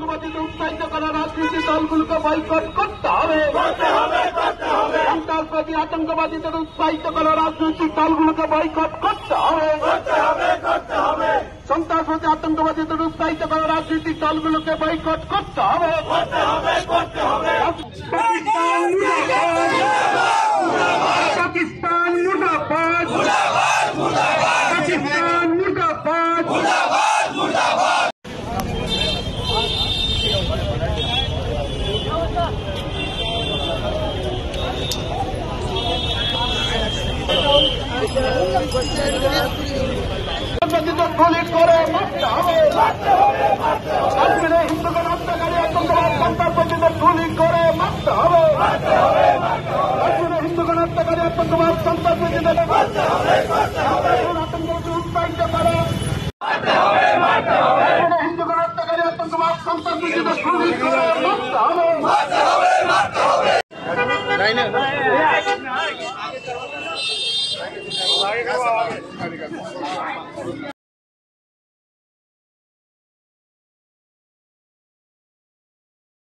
আতঙ্কবাদীদের উৎসাহিত করা রাজনৈতিক দলগুলোকে বয়কট করতে হবে। সন্ত্রাসবাদী আতঙ্কবাদীদের উৎসাহিত করা রাজনৈতিক দলগুলোকে বয়কট করতে হবে। সন্ত্রাসবাদী আতঙ্কবাদীদের উৎসাহিত করা রাজনৈতিক দলগুলোকে বয়কট করতে হবে। পাকিস্তান মুর্দাবাদ, পাকিস্তান মুর্দাবাদ। গুলি করে মারতে হবে। কাশ্মীরে হিন্দুগণ হত্যাকারী আতঙ্কবাদ সন্ত্রাসবাদীদের গুলি করে মারতে হবে। কাশ্মীরে হিন্দুগণ হত্যাকারী আতঙ্কবাদ সন্ত্রাসবাদীদের আতঙ্কবাদী উৎসাহিত করে হিন্দুগণ হত্যাকারী আতঙ্কবাদ সন্ত্রাসবাদীদের গুলি করে মারতে হবে।